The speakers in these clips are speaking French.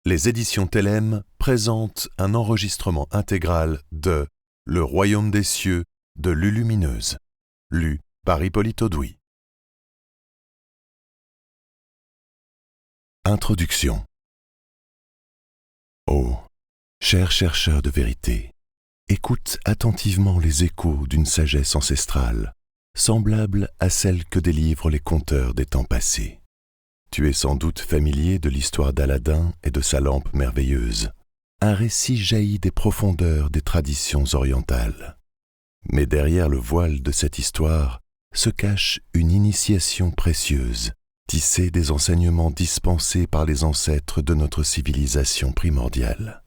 Les éditions Thelème présentent un enregistrement intégral de Le Royaume des cieux de Lulumineuse, lu par Hippolyte Audoui. Introduction. Ô, cher chercheur de vérité, écoute attentivement les échos d'une sagesse ancestrale, semblable à celle que délivrent les conteurs des temps passés. Tu es sans doute familier de l'histoire d'Aladin et de sa lampe merveilleuse. Un récit jaillit des profondeurs des traditions orientales. Mais derrière le voile de cette histoire se cache une initiation précieuse, tissée des enseignements dispensés par les ancêtres de notre civilisation primordiale.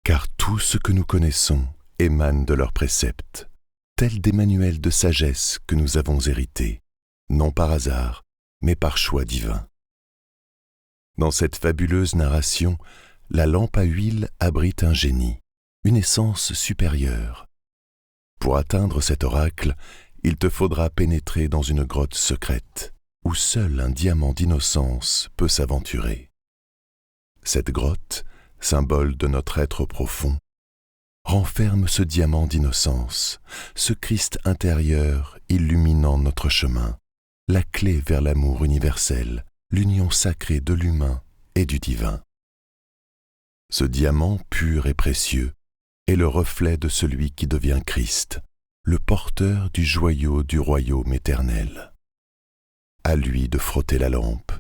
Car tout ce que nous connaissons émane de leurs préceptes, tels des manuels de sagesse que nous avons hérités, non par hasard, mais par choix divin. Dans cette fabuleuse narration, la lampe à huile abrite un génie, une essence supérieure. Pour atteindre cet oracle, il te faudra pénétrer dans une grotte secrète, où seul un diamant d'innocence peut s'aventurer. Cette grotte, symbole de notre être profond, renferme ce diamant d'innocence, ce Christ intérieur illuminant notre chemin, la clé vers l'amour universel, l'union sacrée de l'humain et du divin. Ce diamant pur et précieux est le reflet de celui qui devient Christ, le porteur du joyau du royaume éternel. À lui de frotter la lampe,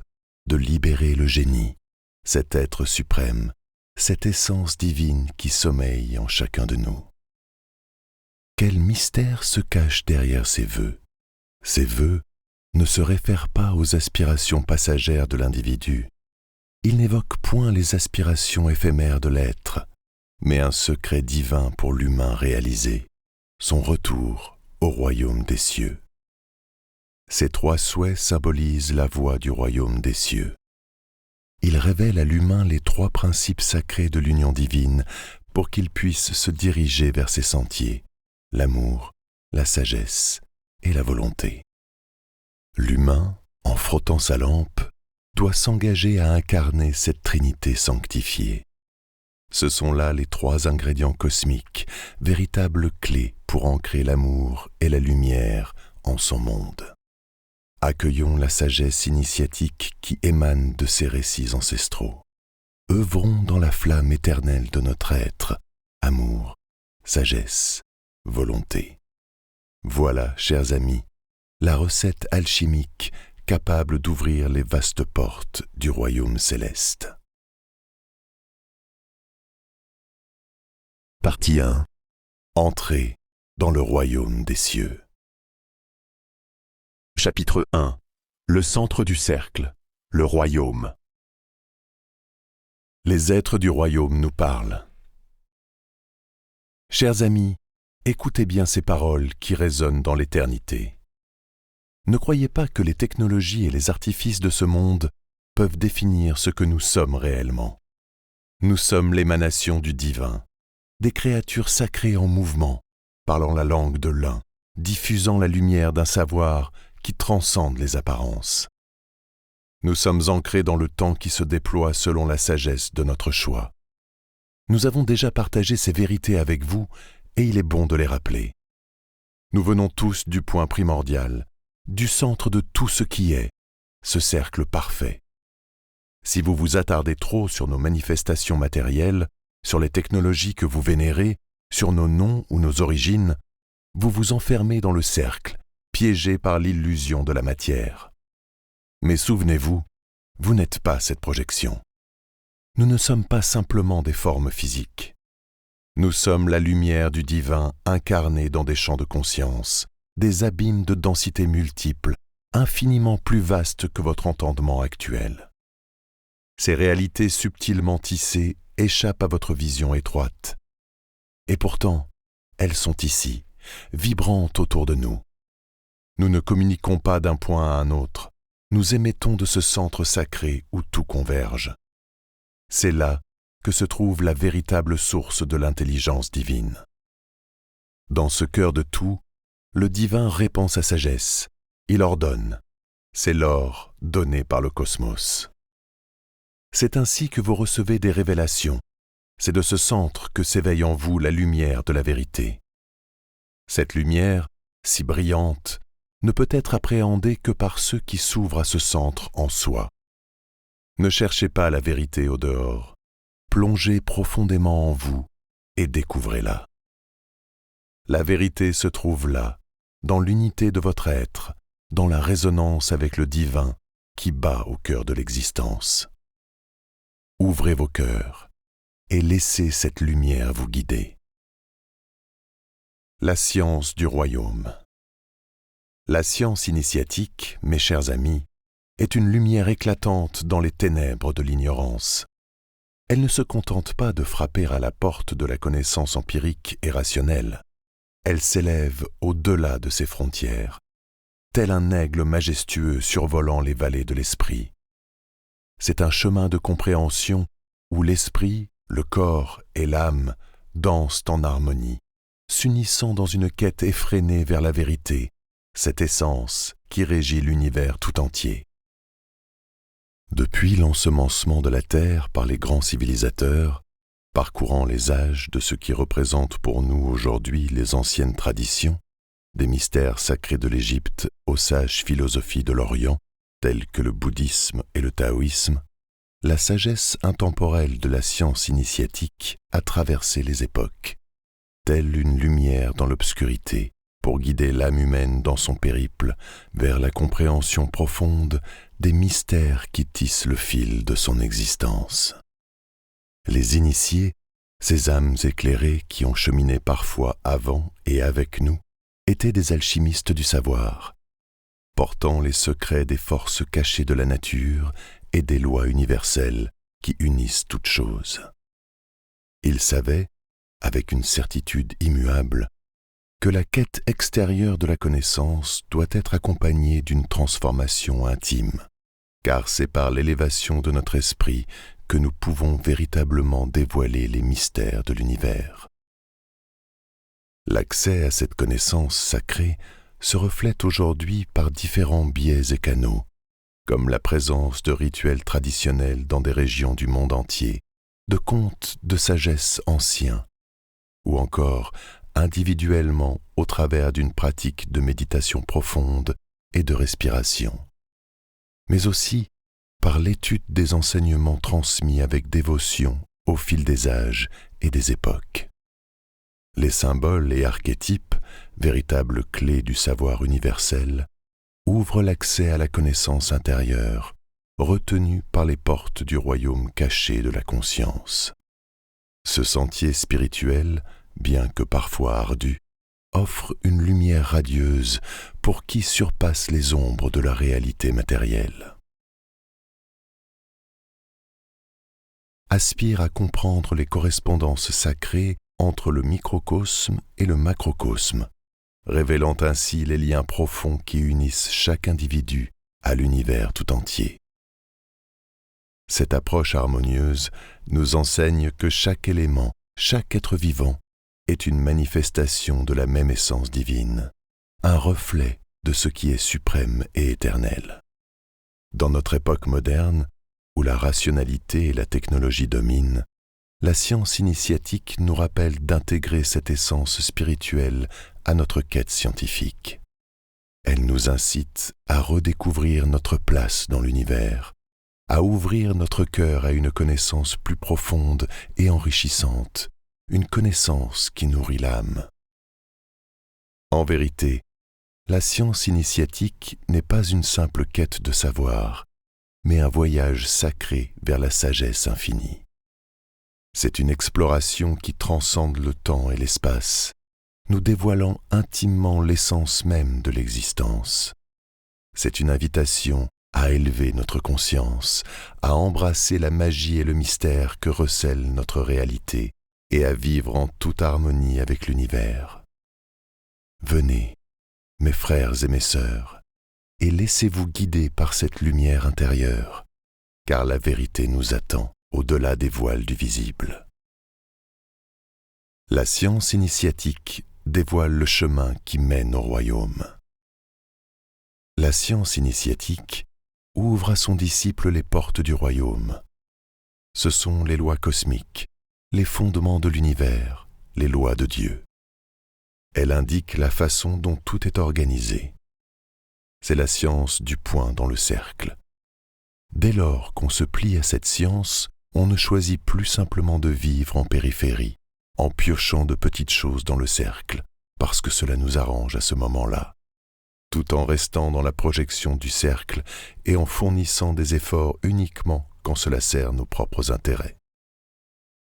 de libérer le génie, cet être suprême, cette essence divine qui sommeille en chacun de nous. Quel mystère se cache derrière ces vœux? Ces vœux ne se réfèrent pas aux aspirations passagères de l'individu. Ils n'évoquent point les aspirations éphémères de l'être, mais un secret divin pour l'humain réalisé, son retour au royaume des cieux. Ces trois souhaits symbolisent la voie du royaume des cieux. Ils révèlent à l'humain les trois principes sacrés de l'union divine pour qu'il puisse se diriger vers ces sentiers, l'amour, la sagesse et la volonté. L'humain, en frottant sa lampe, doit s'engager à incarner cette trinité sanctifiée. Ce sont là les trois ingrédients cosmiques, véritables clés pour ancrer l'amour et la lumière en son monde. Accueillons la sagesse initiatique qui émane de ces récits ancestraux. Œuvrons dans la flamme éternelle de notre être, amour, sagesse, volonté. Voilà, chers amis, la recette alchimique capable d'ouvrir les vastes portes du royaume céleste. Partie 1. Entrez dans le royaume des cieux. Chapitre 1. Le centre du cercle, le royaume. Les êtres du royaume nous parlent. Chers amis, écoutez bien ces paroles qui résonnent dans l'éternité. Ne croyez pas que les technologies et les artifices de ce monde peuvent définir ce que nous sommes réellement. Nous sommes l'émanation du divin, des créatures sacrées en mouvement, parlant la langue de l'un, diffusant la lumière d'un savoir qui transcende les apparences. Nous sommes ancrés dans le temps qui se déploie selon la sagesse de notre choix. Nous avons déjà partagé ces vérités avec vous et il est bon de les rappeler. Nous venons tous du point primordial, du centre de tout ce qui est, ce cercle parfait. Si vous vous attardez trop sur nos manifestations matérielles, sur les technologies que vous vénérez, sur nos noms ou nos origines, vous vous enfermez dans le cercle, piégé par l'illusion de la matière. Mais souvenez-vous, vous n'êtes pas cette projection. Nous ne sommes pas simplement des formes physiques. Nous sommes la lumière du divin incarnée dans des champs de conscience, des abîmes de densité multiples, infiniment plus vastes que votre entendement actuel. Ces réalités subtilement tissées échappent à votre vision étroite. Et pourtant, elles sont ici, vibrantes autour de nous. Nous ne communiquons pas d'un point à un autre, nous émettons de ce centre sacré où tout converge. C'est là que se trouve la véritable source de l'intelligence divine. Dans ce cœur de tout, le divin répand sa sagesse, il ordonne. C'est l'or donné par le cosmos. C'est ainsi que vous recevez des révélations. C'est de ce centre que s'éveille en vous la lumière de la vérité. Cette lumière, si brillante, ne peut être appréhendée que par ceux qui s'ouvrent à ce centre en soi. Ne cherchez pas la vérité au dehors. Plongez profondément en vous et découvrez-la. La vérité se trouve là, dans l'unité de votre être, dans la résonance avec le divin qui bat au cœur de l'existence. Ouvrez vos cœurs et laissez cette lumière vous guider. La science du royaume. La science initiatique, mes chers amis, est une lumière éclatante dans les ténèbres de l'ignorance. Elle ne se contente pas de frapper à la porte de la connaissance empirique et rationnelle. Elle s'élève au-delà de ses frontières, tel un aigle majestueux survolant les vallées de l'esprit. C'est un chemin de compréhension où l'esprit, le corps et l'âme dansent en harmonie, s'unissant dans une quête effrénée vers la vérité, cette essence qui régit l'univers tout entier. Depuis l'ensemencement de la terre par les grands civilisateurs, parcourant les âges de ce qui représente pour nous aujourd'hui les anciennes traditions, des mystères sacrés de l'Égypte aux sages philosophies de l'Orient, telles que le bouddhisme et le taoïsme, la sagesse intemporelle de la science initiatique a traversé les époques, telle une lumière dans l'obscurité, pour guider l'âme humaine dans son périple vers la compréhension profonde des mystères qui tissent le fil de son existence. Les initiés, ces âmes éclairées qui ont cheminé parfois avant et avec nous, étaient des alchimistes du savoir, portant les secrets des forces cachées de la nature et des lois universelles qui unissent toutes choses. Ils savaient, avec une certitude immuable, que la quête extérieure de la connaissance doit être accompagnée d'une transformation intime, car c'est par l'élévation de notre esprit que nous pouvons véritablement dévoiler les mystères de l'univers. L'accès à cette connaissance sacrée se reflète aujourd'hui par différents biais et canaux, comme la présence de rituels traditionnels dans des régions du monde entier, de contes de sagesse anciens, ou encore individuellement au travers d'une pratique de méditation profonde et de respiration, mais aussi par l'étude des enseignements transmis avec dévotion au fil des âges et des époques. Les symboles et archétypes, véritables clés du savoir universel, ouvrent l'accès à la connaissance intérieure, retenue par les portes du royaume caché de la conscience. Ce sentier spirituel, bien que parfois ardu, offre une lumière radieuse pour qui surpasse les ombres de la réalité matérielle. Aspire à comprendre les correspondances sacrées entre le microcosme et le macrocosme, révélant ainsi les liens profonds qui unissent chaque individu à l'univers tout entier. Cette approche harmonieuse nous enseigne que chaque élément, chaque être vivant, est une manifestation de la même essence divine, un reflet de ce qui est suprême et éternel. Dans notre époque moderne, où la rationalité et la technologie dominent, la science initiatique nous rappelle d'intégrer cette essence spirituelle à notre quête scientifique. Elle nous incite à redécouvrir notre place dans l'univers, à ouvrir notre cœur à une connaissance plus profonde et enrichissante, une connaissance qui nourrit l'âme. En vérité, la science initiatique n'est pas une simple quête de savoir, mais un voyage sacré vers la sagesse infinie. C'est une exploration qui transcende le temps et l'espace, nous dévoilant intimement l'essence même de l'existence. C'est une invitation à élever notre conscience, à embrasser la magie et le mystère que recèle notre réalité et à vivre en toute harmonie avec l'univers. Venez, mes frères et mes sœurs, et laissez-vous guider par cette lumière intérieure, car la vérité nous attend au-delà des voiles du visible. La science initiatique dévoile le chemin qui mène au royaume. La science initiatique ouvre à son disciple les portes du royaume, Ce sont les lois cosmiques, les fondements de l'univers, les lois de Dieu. Elle indique la façon dont tout est organisé. C'est la science du point dans le cercle. Dès lors qu'on se plie à cette science, on ne choisit plus simplement de vivre en périphérie, en piochant de petites choses dans le cercle, parce que cela nous arrange à ce moment-là, tout en restant dans la projection du cercle et en fournissant des efforts uniquement quand cela sert nos propres intérêts.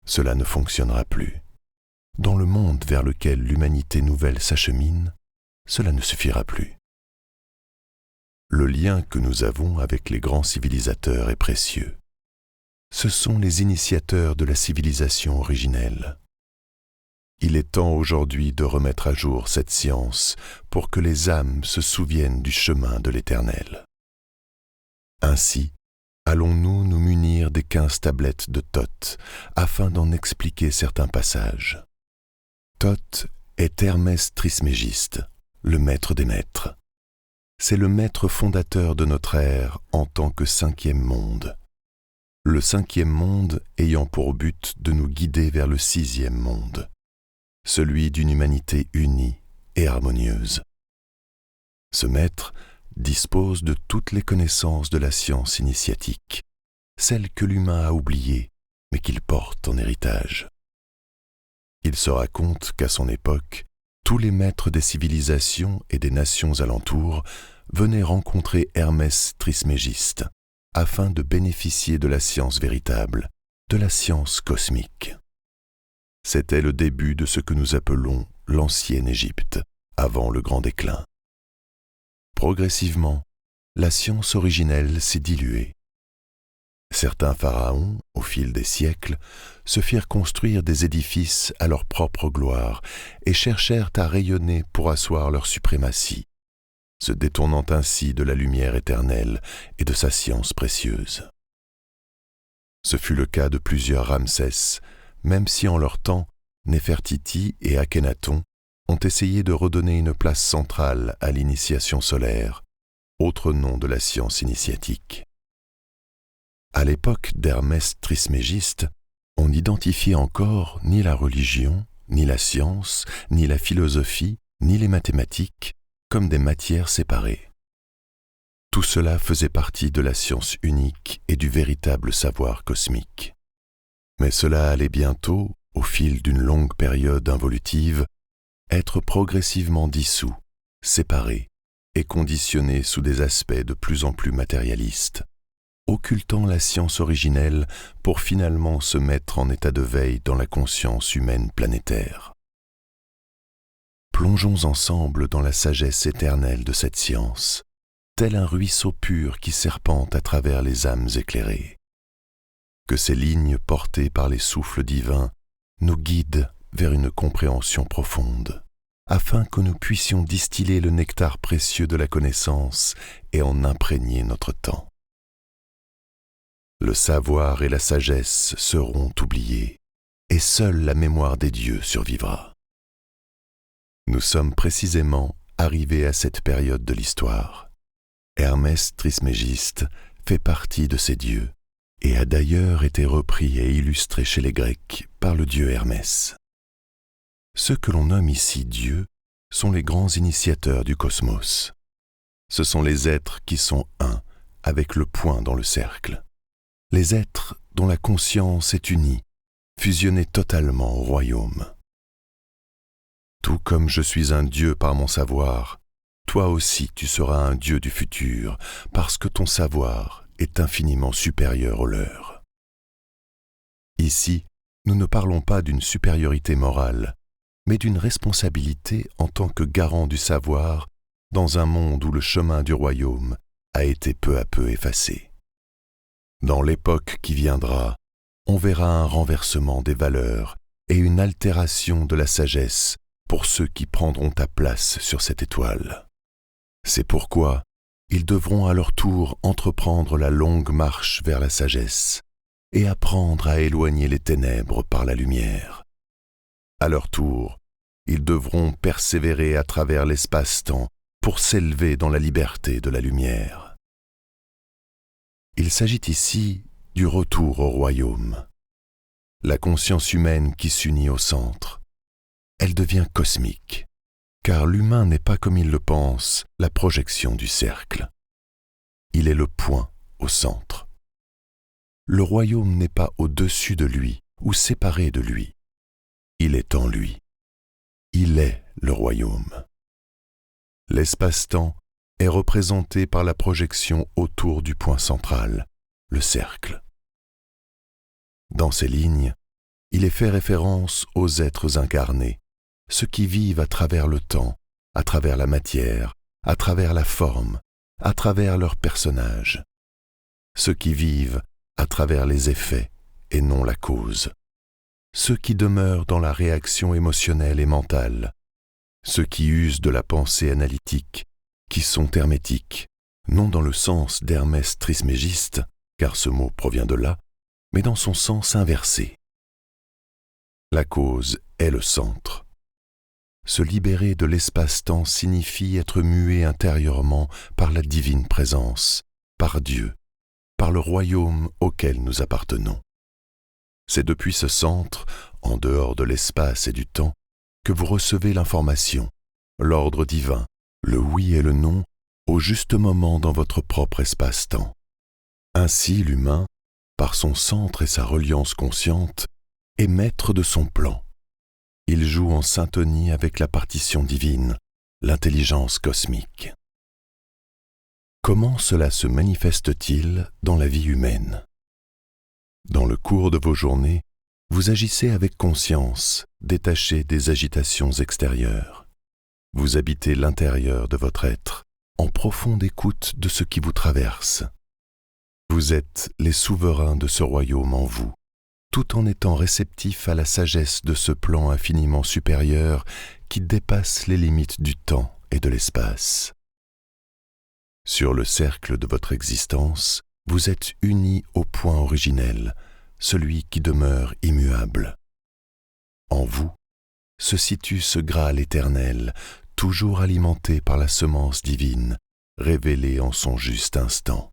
Cela ne fonctionnera plus. Dans le monde vers lequel l'humanité nouvelle s'achemine, cela ne suffira plus. Le lien que nous avons avec les grands civilisateurs est précieux. Ce sont les initiateurs de la civilisation originelle. Il est temps aujourd'hui de remettre à jour cette science pour que les âmes se souviennent du chemin de l'Éternel. Ainsi, allons-nous nous munir des 15 tablettes de Thoth afin d'en expliquer certains passages. Thoth est Hermès Trismégiste, le maître des maîtres. C'est le maître fondateur de notre ère en tant que 5e monde. Le 5e monde ayant pour but de nous guider vers le 6e monde, celui d'une humanité unie et harmonieuse. Ce maître dispose de toutes les connaissances de la science initiatique, celles que l'humain a oubliées, mais qu'il porte en héritage. Il se raconte qu'à son époque, tous les maîtres des civilisations et des nations alentours venaient rencontrer Hermès Trismégiste afin de bénéficier de la science véritable, de la science cosmique. C'était le début de ce que nous appelons l'ancienne Égypte, avant le grand déclin. Progressivement, la science originelle s'est diluée. Certains pharaons, au fil des siècles, se firent construire des édifices à leur propre gloire et cherchèrent à rayonner pour asseoir leur suprématie, se détournant ainsi de la lumière éternelle et de sa science précieuse. Ce fut le cas de plusieurs Ramsès, même si en leur temps, Néfertiti et Akhenaton ont essayé de redonner une place centrale à l'initiation solaire, autre nom de la science initiatique. À l'époque d'Hermès Trismégiste, on n'identifiait encore ni la religion, ni la science, ni la philosophie, ni les mathématiques comme des matières séparées. Tout cela faisait partie de la science unique et du véritable savoir cosmique. Mais cela allait bientôt, au fil d'une longue période involutive, être progressivement dissous, séparé et conditionné sous des aspects de plus en plus matérialistes, occultant la science originelle pour finalement se mettre en état de veille dans la conscience humaine planétaire. Plongeons ensemble dans la sagesse éternelle de cette science, tel un ruisseau pur qui serpente à travers les âmes éclairées. Que ces lignes portées par les souffles divins nous guident vers une compréhension profonde, afin que nous puissions distiller le nectar précieux de la connaissance et en imprégner notre temps. Le savoir et la sagesse seront oubliés, et seule la mémoire des dieux survivra. Nous sommes précisément arrivés à cette période de l'histoire. Hermès Trismégiste fait partie de ces dieux, et a d'ailleurs été repris et illustré chez les Grecs par le dieu Hermès. Ceux que l'on nomme ici dieux sont les grands initiateurs du cosmos. Ce sont les êtres qui sont un avec le point dans le cercle. Les êtres dont la conscience est unie, fusionnés totalement au royaume. Tout comme je suis un dieu par mon savoir, toi aussi tu seras un dieu du futur, parce que ton savoir est infiniment supérieur au leur. Ici, nous ne parlons pas d'une supériorité morale, mais d'une responsabilité en tant que garant du savoir dans un monde où le chemin du royaume a été peu à peu effacé. Dans l'époque qui viendra, on verra un renversement des valeurs et une altération de la sagesse pour ceux qui prendront ta place sur cette étoile. C'est pourquoi ils devront à leur tour entreprendre la longue marche vers la sagesse et apprendre à éloigner les ténèbres par la lumière. À leur tour, ils devront persévérer à travers l'espace-temps pour s'élever dans la liberté de la lumière. Il s'agit ici du retour au royaume. La conscience humaine qui s'unit au centre, elle devient cosmique, car l'humain n'est pas comme il le pense, la projection du cercle. Il est le point au centre. Le royaume n'est pas au-dessus de lui ou séparé de lui. Il est en lui. Il est le royaume. L'espace-temps est représenté par la projection autour du point central, le cercle. Dans ces lignes, il est fait référence aux êtres incarnés, ceux qui vivent à travers le temps, à travers la matière, à travers la forme, à travers leurs personnages. Ceux qui vivent à travers les effets et non la cause. Ceux qui demeurent dans la réaction émotionnelle et mentale. Ceux qui usent de la pensée analytique, qui sont hermétiques, non dans le sens d'Hermès Trismégiste, car ce mot provient de là, mais dans son sens inversé. La cause est le centre. Se libérer de l'espace-temps signifie être muet intérieurement par la divine présence, par Dieu, par le royaume auquel nous appartenons. C'est depuis ce centre, en dehors de l'espace et du temps, que vous recevez l'information, l'ordre divin, le oui et le non, au juste moment dans votre propre espace-temps. Ainsi, l'humain, par son centre et sa reliance consciente, est maître de son plan. Il joue en syntonie avec la partition divine, l'intelligence cosmique. Comment cela se manifeste-t-il dans la vie humaine? Dans le cours de vos journées, vous agissez avec conscience, détaché des agitations extérieures. Vous habitez l'intérieur de votre être, en profonde écoute de ce qui vous traverse. Vous êtes les souverains de ce royaume en vous, tout en étant réceptifs à la sagesse de ce plan infiniment supérieur qui dépasse les limites du temps et de l'espace. Sur le cercle de votre existence, vous êtes unis au point originel, celui qui demeure immuable. En vous se situe ce Graal éternel, toujours alimenté par la semence divine, révélée en son juste instant.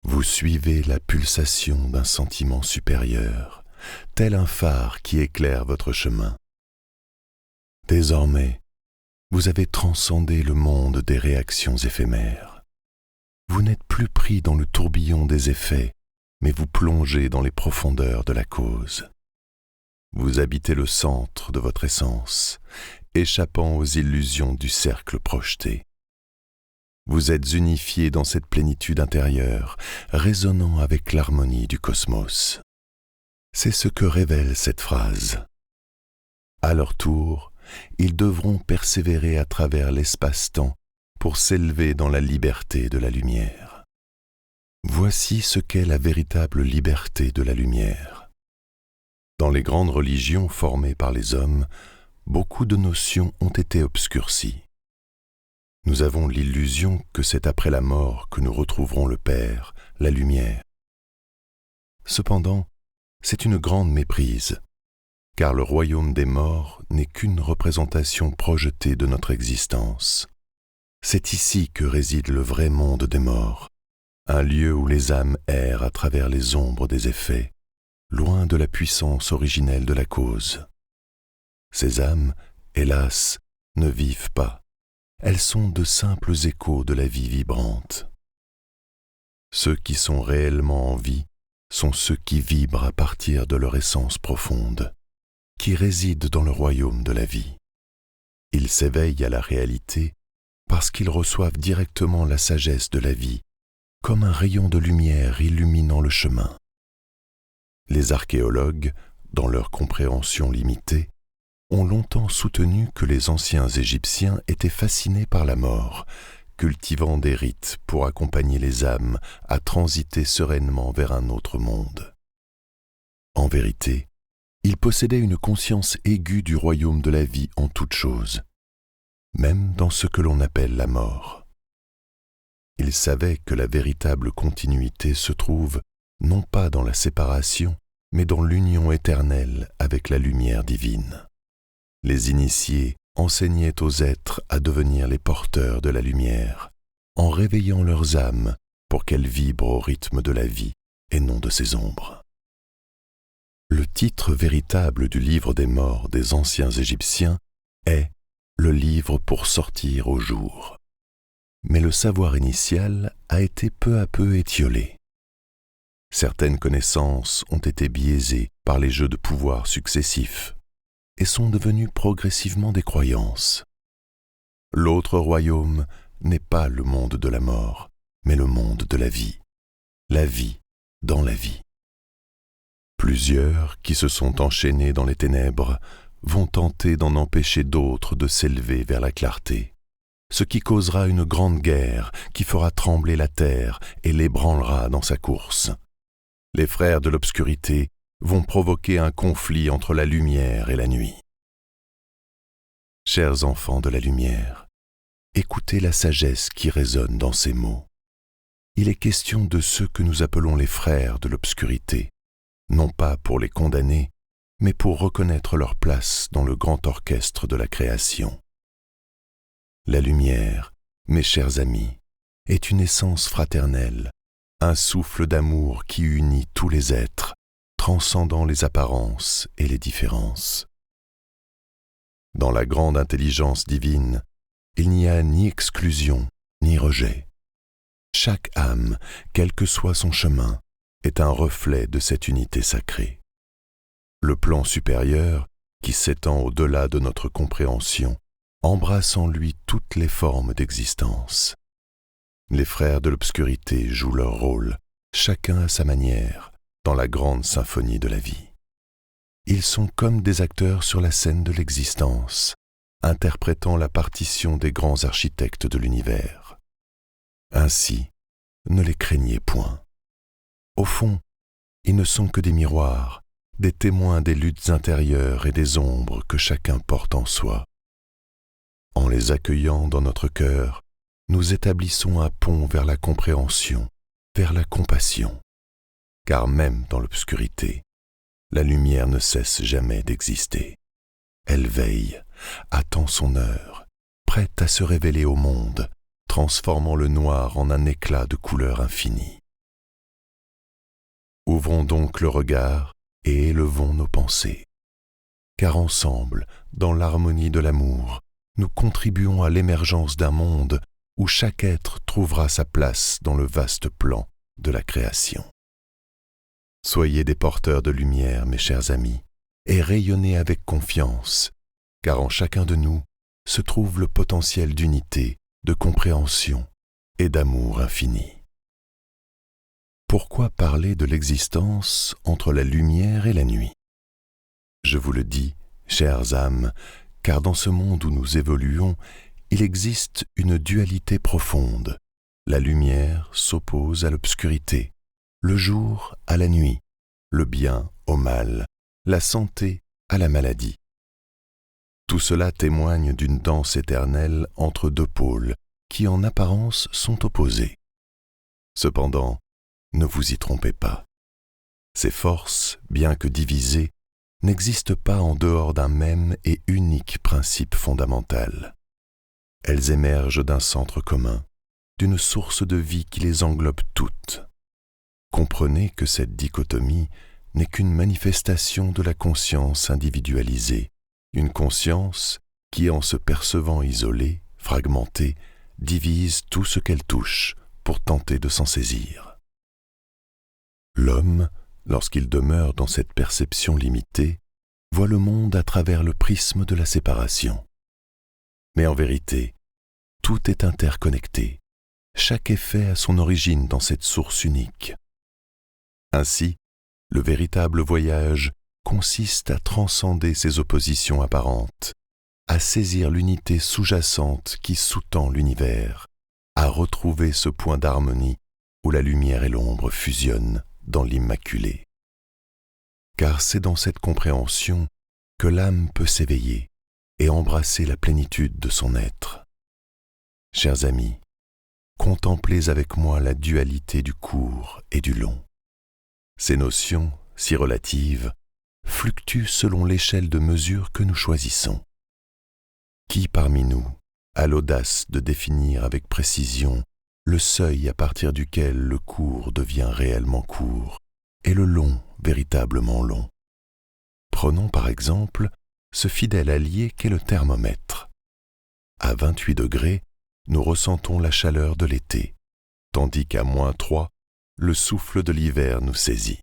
Vous suivez la pulsation d'un sentiment supérieur, tel un phare qui éclaire votre chemin. Désormais, vous avez transcendé le monde des réactions éphémères. Vous n'êtes plus pris dans le tourbillon des effets, mais vous plongez dans les profondeurs de la cause. Vous habitez le centre de votre essence, échappant aux illusions du cercle projeté. Vous êtes unifiés dans cette plénitude intérieure, résonnant avec l'harmonie du cosmos. C'est ce que révèle cette phrase. À leur tour, ils devront persévérer à travers l'espace-temps pour s'élever dans la liberté de la lumière. Voici ce qu'est la véritable liberté de la lumière. Dans les grandes religions formées par les hommes, beaucoup de notions ont été obscurcies. Nous avons l'illusion que c'est après la mort que nous retrouverons le Père, la lumière. Cependant, c'est une grande méprise, car le royaume des morts n'est qu'une représentation projetée de notre existence. C'est ici que réside le vrai monde des morts, un lieu où les âmes errent à travers les ombres des effets, loin de la puissance originelle de la cause. Ces âmes, hélas, ne vivent pas. Elles sont de simples échos de la vie vibrante. Ceux qui sont réellement en vie sont ceux qui vibrent à partir de leur essence profonde, qui résident dans le royaume de la vie. Ils s'éveillent à la réalité parce qu'ils reçoivent directement la sagesse de la vie, comme un rayon de lumière illuminant le chemin. Les archéologues, dans leur compréhension limitée, ont longtemps soutenu que les anciens Égyptiens étaient fascinés par la mort, cultivant des rites pour accompagner les âmes à transiter sereinement vers un autre monde. En vérité, ils possédaient une conscience aiguë du royaume de la vie en toutes choses, même dans ce que l'on appelle la mort. Ils savaient que la véritable continuité se trouve non pas dans la séparation, mais dans l'union éternelle avec la lumière divine. Les initiés enseignaient aux êtres à devenir les porteurs de la lumière, en réveillant leurs âmes pour qu'elles vibrent au rythme de la vie et non de ses ombres. Le titre véritable du livre des morts des anciens Égyptiens est « Le livre pour sortir au jour ». Mais le savoir initial a été peu à peu étiolé. Certaines connaissances ont été biaisées par les jeux de pouvoir successifs et sont devenues progressivement des croyances. L'autre royaume n'est pas le monde de la mort, mais le monde de la vie dans la vie. Plusieurs qui se sont enchaînés dans les ténèbres vont tenter d'en empêcher d'autres de s'élever vers la clarté, ce qui causera une grande guerre qui fera trembler la terre et l'ébranlera dans sa course. Les frères de l'obscurité vont provoquer un conflit entre la lumière et la nuit. Chers enfants de la lumière, écoutez la sagesse qui résonne dans ces mots. Il est question de ceux que nous appelons les frères de l'obscurité, non pas pour les condamner, mais pour reconnaître leur place dans le grand orchestre de la création. La lumière, mes chers amis, est une essence fraternelle, un souffle d'amour qui unit tous les êtres, transcendant les apparences et les différences. Dans la grande intelligence divine, il n'y a ni exclusion ni rejet. Chaque âme, quel que soit son chemin, est un reflet de cette unité sacrée. Le plan supérieur, qui s'étend au-delà de notre compréhension, embrasse en lui toutes les formes d'existence. Les frères de l'obscurité jouent leur rôle, chacun à sa manière, dans la grande symphonie de la vie. Ils sont comme des acteurs sur la scène de l'existence, interprétant la partition des grands architectes de l'univers. Ainsi, ne les craignez point. Au fond, ils ne sont que des miroirs, des témoins des luttes intérieures et des ombres que chacun porte en soi. En les accueillant dans notre cœur, nous établissons un pont vers la compréhension, vers la compassion. Car même dans l'obscurité, la lumière ne cesse jamais d'exister. Elle veille, attend son heure, prête à se révéler au monde, transformant le noir en un éclat de couleur infinie. Ouvrons donc le regard et élevons nos pensées, car ensemble, dans l'harmonie de l'amour, nous contribuons à l'émergence d'un monde où chaque être trouvera sa place dans le vaste plan de la création. Soyez des porteurs de lumière, mes chers amis, et rayonnez avec confiance, car en chacun de nous se trouve le potentiel d'unité, de compréhension et d'amour infini. Pourquoi parler de l'existence entre la lumière et la nuit? Je vous le dis, chères âmes, car dans ce monde où nous évoluons, il existe une dualité profonde. La lumière s'oppose à l'obscurité, le jour à la nuit, le bien au mal, la santé à la maladie. Tout cela témoigne d'une danse éternelle entre deux pôles qui en apparence sont opposés. Cependant, ne vous y trompez pas. Ces forces, bien que divisées, n'existent pas en dehors d'un même et unique principe fondamental. Elles émergent d'un centre commun, d'une source de vie qui les englobe toutes. Comprenez que cette dichotomie n'est qu'une manifestation de la conscience individualisée, une conscience qui, en se percevant isolée, fragmentée, divise tout ce qu'elle touche pour tenter de s'en saisir. L'homme, lorsqu'il demeure dans cette perception limitée, voit le monde à travers le prisme de la séparation. Mais en vérité, tout est interconnecté. Chaque effet a son origine dans cette source unique. Ainsi, le véritable voyage consiste à transcender ces oppositions apparentes, à saisir l'unité sous-jacente qui sous-tend l'univers, à retrouver ce point d'harmonie où la lumière et l'ombre fusionnent dans l'immaculé. Car c'est dans cette compréhension que l'âme peut s'éveiller et embrasser la plénitude de son être. Chers amis, contemplez avec moi la dualité du court et du long. Ces notions, si relatives, fluctuent selon l'échelle de mesure que nous choisissons. Qui parmi nous a l'audace de définir avec précision le seuil à partir duquel le court devient réellement court et le long véritablement long. Prenons par exemple ce fidèle allié qu'est le thermomètre. À 28 degrés, nous ressentons la chaleur de l'été, tandis qu'à -3, le souffle de l'hiver nous saisit.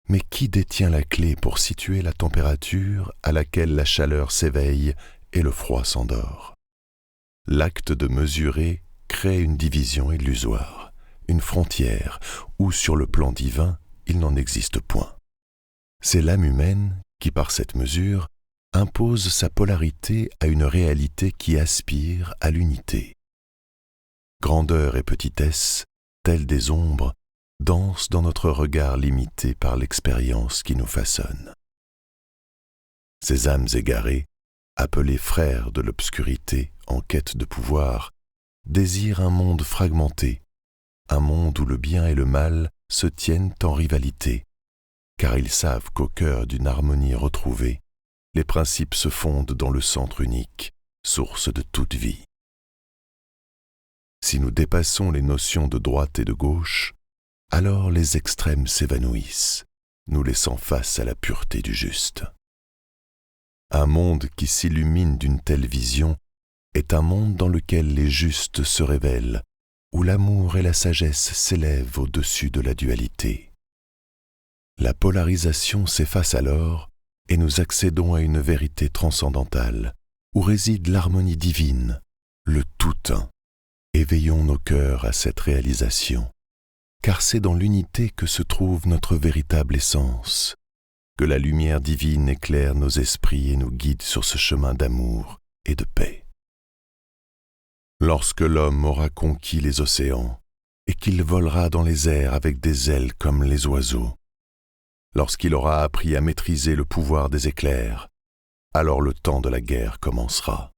Mais qui détient la clé pour situer la température à laquelle la chaleur s'éveille et le froid s'endort? L'acte de mesurer crée une division illusoire, une frontière où, sur le plan divin, il n'en existe point. C'est l'âme humaine qui, par cette mesure, impose sa polarité à une réalité qui aspire à l'unité. Grandeur et petitesse, telles des ombres, dansent dans notre regard limité par l'expérience qui nous façonne. Ces âmes égarées, appelées frères de l'obscurité en quête de pouvoir, désirent un monde fragmenté, un monde où le bien et le mal se tiennent en rivalité, car ils savent qu'au cœur d'une harmonie retrouvée, les principes se fondent dans le centre unique, source de toute vie. Si nous dépassons les notions de droite et de gauche, alors les extrêmes s'évanouissent, nous laissant face à la pureté du juste. Un monde qui s'illumine d'une telle vision est un monde dans lequel les justes se révèlent, où l'amour et la sagesse s'élèvent au-dessus de la dualité. La polarisation s'efface alors et nous accédons à une vérité transcendantale, où réside l'harmonie divine, le tout-un. Éveillons nos cœurs à cette réalisation, car c'est dans l'unité que se trouve notre véritable essence, que la lumière divine éclaire nos esprits et nous guide sur ce chemin d'amour et de paix. Lorsque l'homme aura conquis les océans et qu'il volera dans les airs avec des ailes comme les oiseaux, lorsqu'il aura appris à maîtriser le pouvoir des éclairs, alors le temps de la guerre commencera.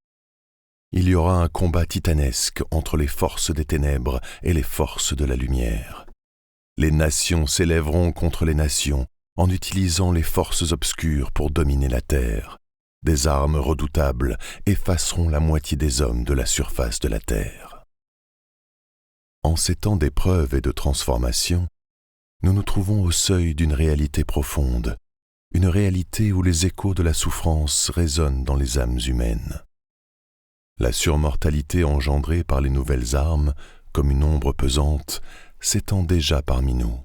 Il y aura un combat titanesque entre les forces des ténèbres et les forces de la lumière. Les nations s'élèveront contre les nations en utilisant les forces obscures pour dominer la terre. Des armes redoutables effaceront la moitié des hommes de la surface de la terre. En ces temps d'épreuve et de transformation, nous nous trouvons au seuil d'une réalité profonde, une réalité où les échos de la souffrance résonnent dans les âmes humaines. La surmortalité engendrée par les nouvelles armes, comme une ombre pesante, s'étend déjà parmi nous.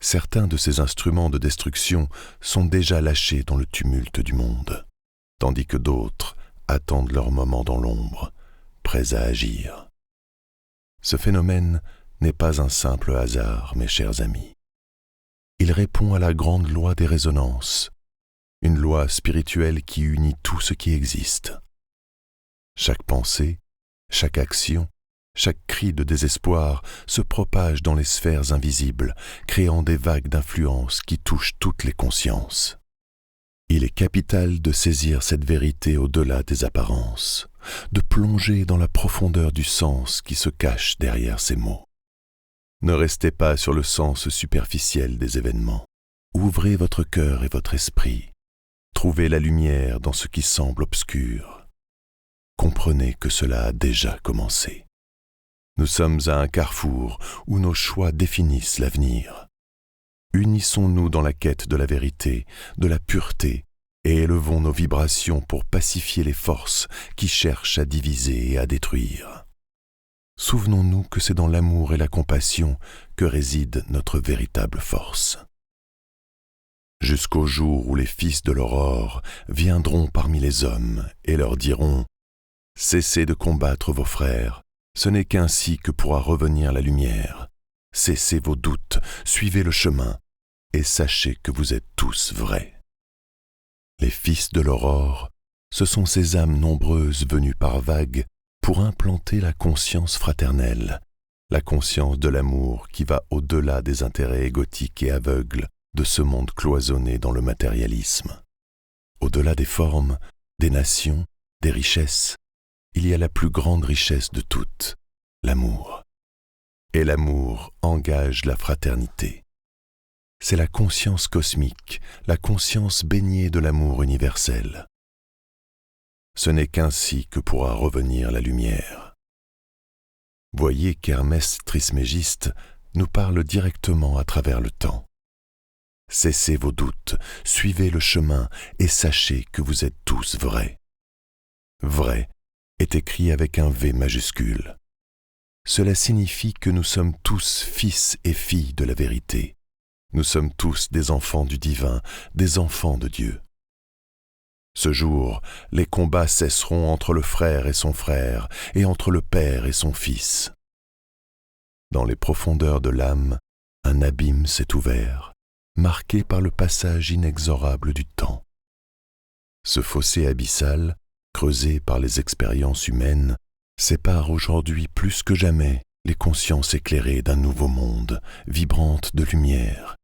Certains de ces instruments de destruction sont déjà lâchés dans le tumulte du monde, tandis que d'autres attendent leur moment dans l'ombre, prêts à agir. Ce phénomène n'est pas un simple hasard, mes chers amis. Il répond à la grande loi des résonances, une loi spirituelle qui unit tout ce qui existe. Chaque pensée, chaque action, chaque cri de désespoir se propage dans les sphères invisibles, créant des vagues d'influence qui touchent toutes les consciences. Il est capital de saisir cette vérité au-delà des apparences, de plonger dans la profondeur du sens qui se cache derrière ces mots. Ne restez pas sur le sens superficiel des événements. Ouvrez votre cœur et votre esprit. Trouvez la lumière dans ce qui semble obscur. Comprenez que cela a déjà commencé. Nous sommes à un carrefour où nos choix définissent l'avenir. Unissons-nous dans la quête de la vérité, de la pureté, et élevons nos vibrations pour pacifier les forces qui cherchent à diviser et à détruire. Souvenons-nous que c'est dans l'amour et la compassion que réside notre véritable force. Jusqu'au jour où les fils de l'aurore viendront parmi les hommes et leur diront « Cessez de combattre vos frères, ce n'est qu'ainsi que pourra revenir la lumière. Cessez vos doutes, suivez le chemin, et sachez que vous êtes tous vrais. » Les fils de l'aurore, ce sont ces âmes nombreuses venues par vagues pour implanter la conscience fraternelle, la conscience de l'amour qui va au-delà des intérêts égotiques et aveugles de ce monde cloisonné dans le matérialisme. Au-delà des formes, des nations, des richesses, il y a la plus grande richesse de toutes, l'amour. Et l'amour engage la fraternité. C'est la conscience cosmique, la conscience baignée de l'amour universel. Ce n'est qu'ainsi que pourra revenir la lumière. Voyez qu'Hermès Trismégiste nous parle directement à travers le temps. Cessez vos doutes, suivez le chemin et sachez que vous êtes tous vrais. Vrai est écrit avec un V majuscule. Cela signifie que nous sommes tous fils et filles de la vérité. Nous sommes tous des enfants du divin, des enfants de Dieu. Ce jour, les combats cesseront entre le frère et son frère, et entre le père et son fils. Dans les profondeurs de l'âme, un abîme s'est ouvert, marqué par le passage inexorable du temps. Ce fossé abyssal, creusé par les expériences humaines, sépare aujourd'hui plus que jamais les consciences éclairées d'un nouveau monde, vibrantes de lumière,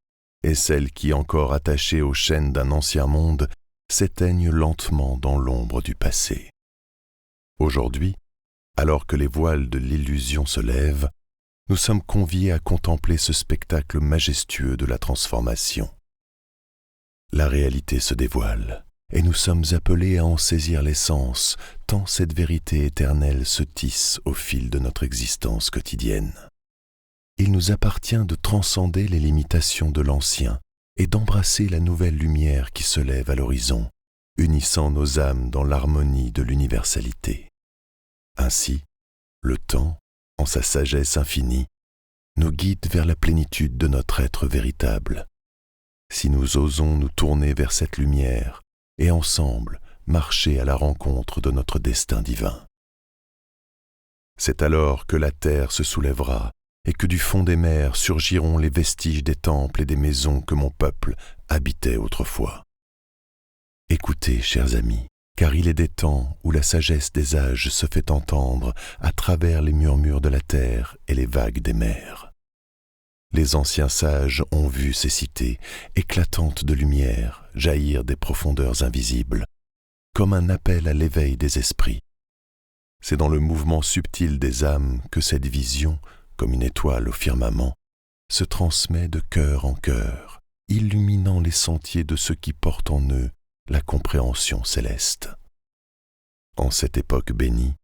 et celles qui, encore attachées aux chaînes d'un ancien monde, s'éteignent lentement dans l'ombre du passé. Aujourd'hui, alors que les voiles de l'illusion se lèvent, nous sommes conviés à contempler ce spectacle majestueux de la transformation. La réalité se dévoile, et nous sommes appelés à en saisir l'essence, tant cette vérité éternelle se tisse au fil de notre existence quotidienne. Il nous appartient de transcender les limitations de l'ancien et d'embrasser la nouvelle lumière qui se lève à l'horizon, unissant nos âmes dans l'harmonie de l'universalité. Ainsi, le temps, en sa sagesse infinie, nous guide vers la plénitude de notre être véritable. Si nous osons nous tourner vers cette lumière et ensemble marcher à la rencontre de notre destin divin. C'est alors que la terre se soulèvera et que du fond des mers surgiront les vestiges des temples et des maisons que mon peuple habitait autrefois. Écoutez, chers amis, car il est des temps où la sagesse des âges se fait entendre à travers les murmures de la terre et les vagues des mers. Les anciens sages ont vu ces cités, éclatantes de lumière, jaillir des profondeurs invisibles, comme un appel à l'éveil des esprits. C'est dans le mouvement subtil des âmes que cette vision, comme une étoile au firmament, se transmet de cœur en cœur, illuminant les sentiers de ceux qui portent en eux la compréhension céleste. En cette époque bénie,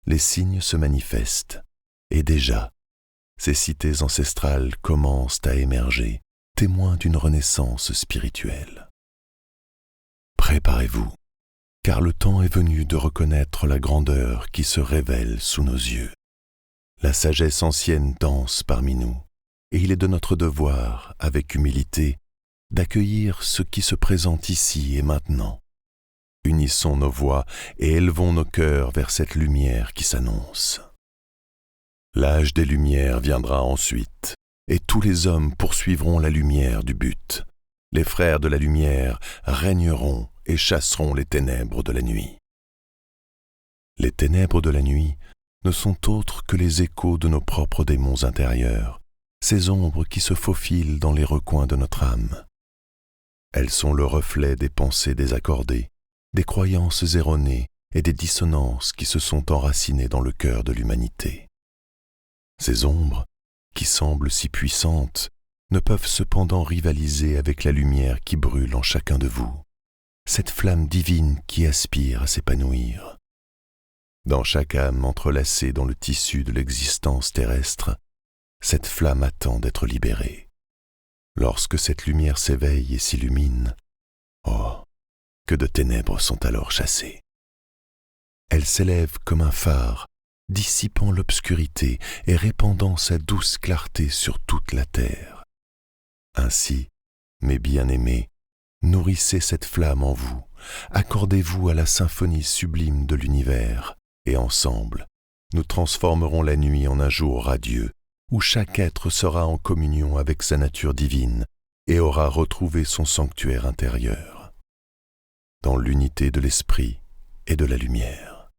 les signes se manifestent, et déjà, ces cités ancestrales commencent à émerger, témoins d'une renaissance spirituelle. Préparez-vous, car le temps est venu de reconnaître la grandeur qui se révèle sous nos yeux. La sagesse ancienne danse parmi nous, et il est de notre devoir, avec humilité, d'accueillir ce qui se présente ici et maintenant. Unissons nos voix et élevons nos cœurs vers cette lumière qui s'annonce. L'âge des Lumières viendra ensuite, et tous les hommes poursuivront la lumière du but. Les frères de la lumière régneront et chasseront les ténèbres de la nuit. Les ténèbres de la nuit ne sont autres que les échos de nos propres démons intérieurs, ces ombres qui se faufilent dans les recoins de notre âme. Elles sont le reflet des pensées désaccordées, des croyances erronées et des dissonances qui se sont enracinées dans le cœur de l'humanité. Ces ombres, qui semblent si puissantes, ne peuvent cependant rivaliser avec la lumière qui brûle en chacun de vous, cette flamme divine qui aspire à s'épanouir. Dans chaque âme entrelacée dans le tissu de l'existence terrestre, cette flamme attend d'être libérée. Lorsque cette lumière s'éveille et s'illumine, oh, que de ténèbres sont alors chassées. Elle s'élève comme un phare, dissipant l'obscurité et répandant sa douce clarté sur toute la terre. Ainsi, mes bien-aimés, nourrissez cette flamme en vous, accordez-vous à la symphonie sublime de l'univers, et ensemble, nous transformerons la nuit en un jour radieux, où chaque être sera en communion avec sa nature divine et aura retrouvé son sanctuaire intérieur, dans l'unité de l'esprit et de la lumière.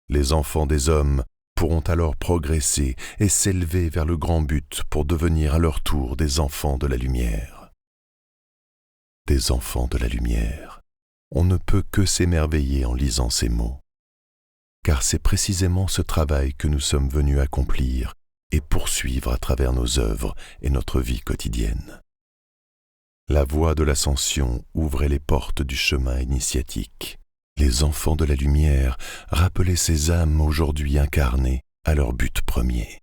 Les enfants des hommes pourront alors progresser et s'élever vers le grand but pour devenir à leur tour des enfants de la lumière. Des enfants de la lumière, on ne peut que s'émerveiller en lisant ces mots, car c'est précisément ce travail que nous sommes venus accomplir et poursuivre à travers nos œuvres et notre vie quotidienne. La voie de l'ascension ouvrait les portes du chemin initiatique. Les enfants de la lumière rappelaient ces âmes aujourd'hui incarnées à leur but premier.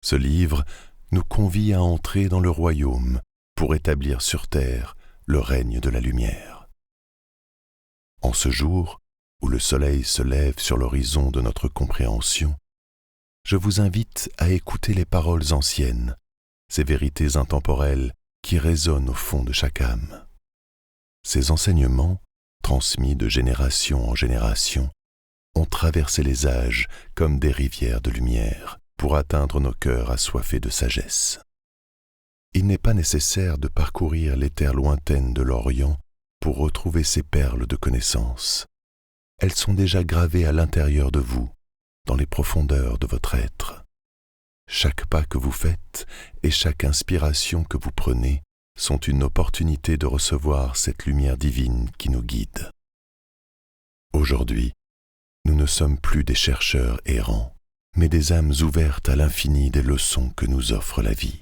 Ce livre nous convie à entrer dans le royaume pour établir sur terre le règne de la lumière. En ce jour où le soleil se lève sur l'horizon de notre compréhension, je vous invite à écouter les paroles anciennes, ces vérités intemporelles qui résonnent au fond de chaque âme. Ces enseignements, transmis de génération en génération, ont traversé les âges comme des rivières de lumière pour atteindre nos cœurs assoiffés de sagesse. Il n'est pas nécessaire de parcourir les terres lointaines de l'Orient pour retrouver ces perles de connaissance. Elles sont déjà gravées à l'intérieur de vous, dans les profondeurs de votre être. Chaque pas que vous faites et chaque inspiration que vous prenez sont une opportunité de recevoir cette lumière divine qui nous guide. Aujourd'hui, nous ne sommes plus des chercheurs errants, mais des âmes ouvertes à l'infini des leçons que nous offre la vie.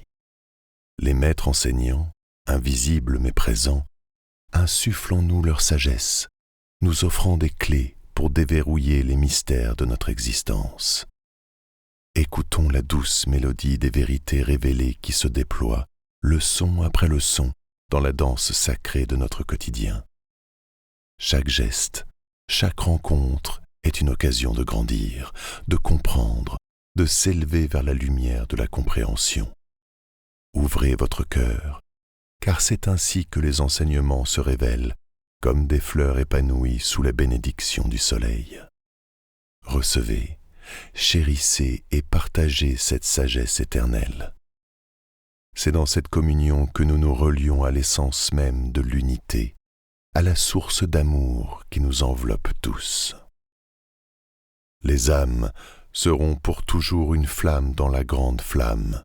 Les maîtres enseignants, invisibles mais présents, insufflent en nous leur sagesse, nous offrant des clés pour déverrouiller les mystères de notre existence. Écoutons la douce mélodie des vérités révélées qui se déploient, leçon après leçon, dans la danse sacrée de notre quotidien. Chaque geste, chaque rencontre est une occasion de grandir, de comprendre, de s'élever vers la lumière de la compréhension. Ouvrez votre cœur, car c'est ainsi que les enseignements se révèlent, comme des fleurs épanouies sous la bénédiction du soleil. Recevez, chérissez et partagez cette sagesse éternelle. C'est dans cette communion que nous nous relions à l'essence même de l'unité, à la source d'amour qui nous enveloppe tous. Les âmes seront pour toujours une flamme dans la grande flamme.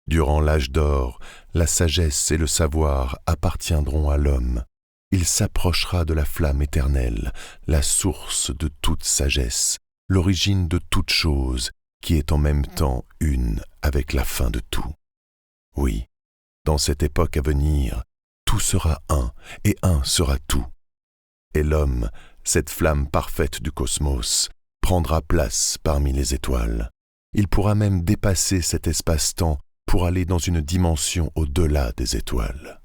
Durant l'âge d'or, la sagesse et le savoir appartiendront à l'homme. Il s'approchera de la flamme éternelle, la source de toute sagesse, l'origine de toute chose, qui est en même temps une avec la fin de tout. Oui, dans cette époque à venir, tout sera un, et un sera tout. Et l'homme, cette flamme parfaite du cosmos, prendra place parmi les étoiles. Il pourra même dépasser cet espace-temps pour aller dans une dimension au-delà des étoiles.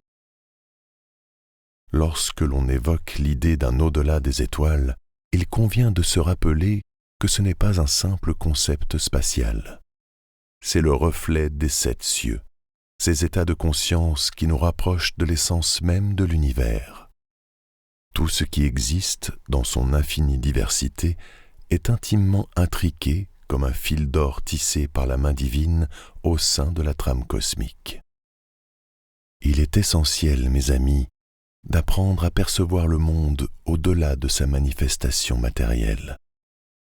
Lorsque l'on évoque l'idée d'un au-delà des étoiles, il convient de se rappeler que ce n'est pas un simple concept spatial. C'est le reflet des 7 cieux, ces états de conscience qui nous rapprochent de l'essence même de l'univers. Tout ce qui existe dans son infinie diversité est intimement intriqué comme un fil d'or tissé par la main divine au sein de la trame cosmique. Il est essentiel, mes amis, d'apprendre à percevoir le monde au-delà de sa manifestation matérielle.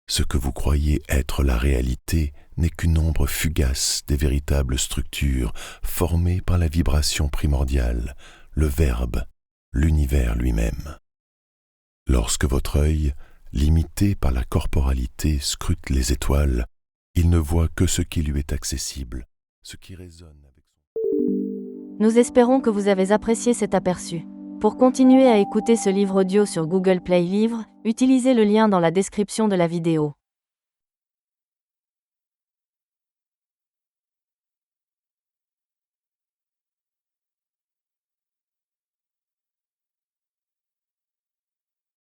Ce que vous croyez être la réalité n'est qu'une ombre fugace des véritables structures formées par la vibration primordiale, le Verbe, l'univers lui-même. Lorsque votre œil, limité par la corporalité, scrute les étoiles, il ne voit que ce qui lui est accessible, ce qui résonne avec son... Nous espérons que vous avez apprécié cet aperçu. Pour continuer à écouter ce livre audio sur Google Play Livres, utilisez le lien dans la description de la vidéo.